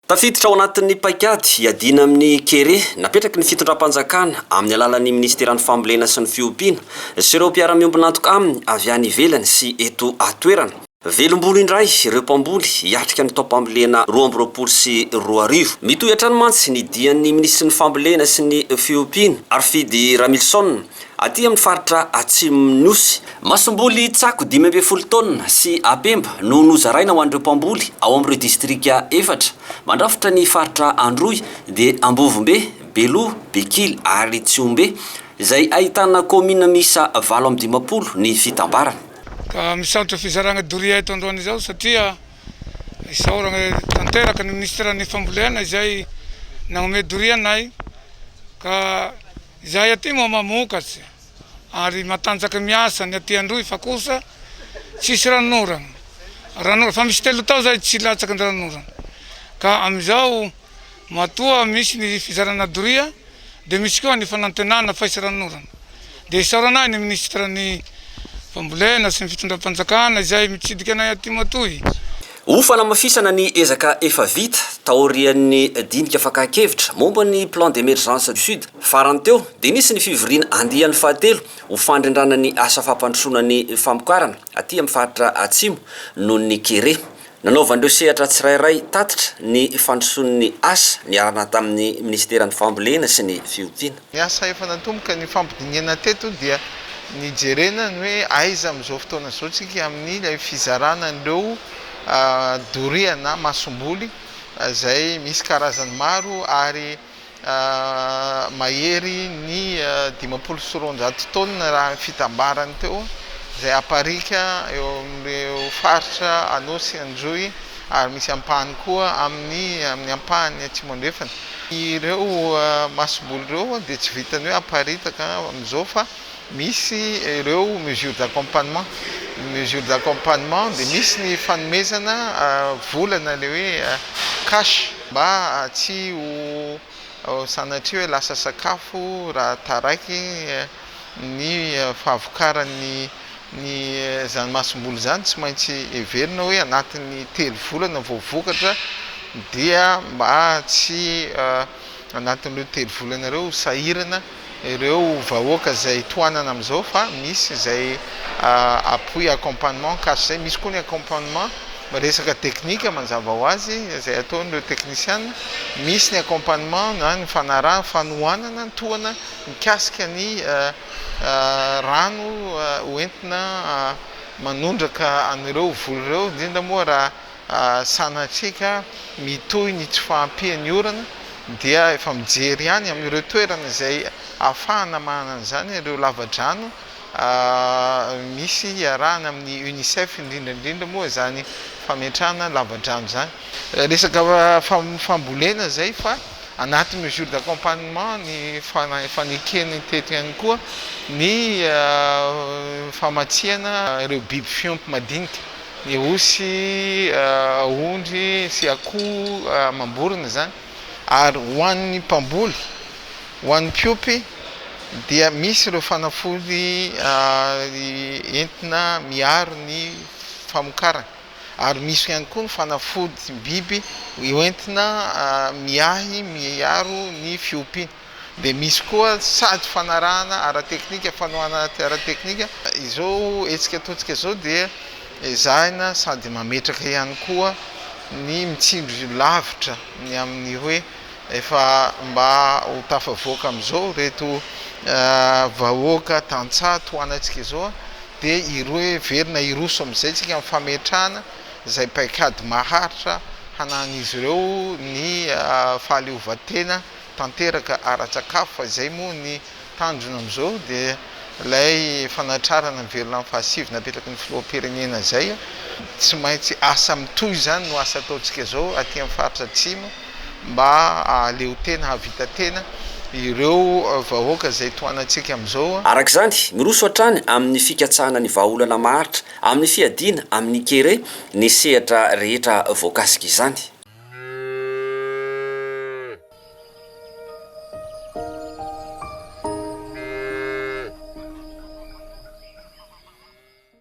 Tafiditra ao anatin'ny paikady iadina amin'ny kere napetraky ny fitondram-panjakana amin'ny alalan'ny ministeran'ny fambolena sy ny fiompiana sy ireo mpiara-miombona antoka aminy avy any ivelany sy eto atoerana. Velombolo indray ireo mpamboly hiatrika ny taopambolena 2024 sy 2025. Mitohy hatrany mantsy ny dian'ny ministry ny fambolena sy ny fiompiana Arfidy Ramilson aty amin'ny faritra atsimon'ny Nosy. Masomboly tsako 500 taonina sy apemba no nozaraina ho an'ireo mpamboly ao amin'ireo distrika 4 mandrafitra ny faritra Androy dia Ambovombe, Beloa, Bekily ary Tsiombe izay ahitana komina misa 750 ny fitambarana. Ka misaotra fizarana doria eto androany izao satria izao raha tanteraka ny ministeran'ny fambolena izay nanome doria anay ka izay aty moa mamokatsy ary matanjaka miasa ny aty Androy fa kosa tsisy ranorana. Fa misy 3 tao zay tsy latsaky ny ranorana. Ka amizao matoa misy ny fizarana doria dia misy koa ny Fanatanterahana faisa ranorana. Dia isaoranay ny ministeran'ny fambolena sy ny fitondram-panjakana izay mitsidika anay aty matoy. Ho fanamafisana ny ezaka efa vita taorian'ny dinika fakakevitra momba ny plan d'émergence du sud farany teo dia nisy ny fivoriana andian'ny fahatelo ho fandrindrana ny asa fampandrosoana ny famokarana aty amin'ny faritra atsimo noho ny kere. Nanaovandreo sehatra tsirairay tatitra ny fandrosoan'ny asa niarana tamin'ny ministeran'ny fambolena sy ny fiompiana. Ny asa efa natomboka ny fampidiniana teto dia ny jerena ny hoe aiza amin'izao fotoana izao tsika amin'ny fizarana an'ireo doria na masomboly izay misy karazany maro ary mahery ny 500 taonina raha fitambarany teo izay aparika eo amin'ireo faritra Anosy, Androy ary misy ampahany koa amin'ny ampahany Atsimo andrefana. Ireo masomboly ireo dia tsy vitany hoe aparitaka amin'izao fa misy ireo mesure d'accompagnement. Mesure d'accompagnement dia misy ny fanomezana volana le hoe cash mba tsy ho sanatria hoe lasa sakafo raha taraiky ny fahavokaran'ny zany masomboly zany tsy maintsy heverina hoe anatin'ny 3 volana vao vokatra dia mba tsy anatin'ireo 3 volana ireo sahirana ireo vahoaka izay toanana amin'izao fa misy izay appui accompagnement cash zay. Misy koa ny accompagnement resaka teknika manzava ho azy izay ataon'ireo teknisiana. Misy ny accompagnement na ny fanohanana ny tohana mikasika ny rano hoentina manondraka an'ireo voly ireo indrindra moa raha sanatrika mitohy ny tsy fahampian'ny orana dia efa mijery ihany amin'ireo toerana izay ahafahana manana an'izany ireo lavadrano misy iarahana amin'ny UNICEF indrindrandrindra moa zany fametrahana lavadrano zany. Resaka fambolena zay fa anaty mesure d'accompagnement ny fanekeny teto ihany koa ny famatsiana ireo biby fiompy madinika ny osy, ondry sy akoho mamborona zany. Ary ho an'ny mpamboly, ho an'ny mpiompy dia misy ireo fanafody entina miaro ny famokarana ary misy ihany koa ny fanafody biby entina miaro ny fiompiana. Dia misy koa sady fanarahana ara-teknika, fanohanana ara-teknika. Izao hetsika ataontsika izao dia ezahina sady mametraka ihany koa ny mitsindry lavitra ny amin'ny hoe efa mba ho tafavoaka amin'izao reto vahoaka tantsaha toanantsika izao dia iroe verina iroso amin'izay tsika amin'ny fametrahana izay paikady maharitra hanan'izy ireo ny fahaleovantena tanteraka ara-tsakafo. Fa izay moa ny tanjona amin'izao dia ilay fanatrarana ny velona amin'ny fahasivy napetraky ny filoham-pirenena izay tsy maintsy asa mitohy zany no asa ataontsika izao aty amin'ny faritra atsimo mba aleo tena havita tena ireo vahoaka izay toanantsika amin'izao. Araka izany miroso hatrany amin'ny fikatsahana ny vahaolana maharitra amin'ny fiadiana amin'ny kere ny sehatra rehetra voakasika izany.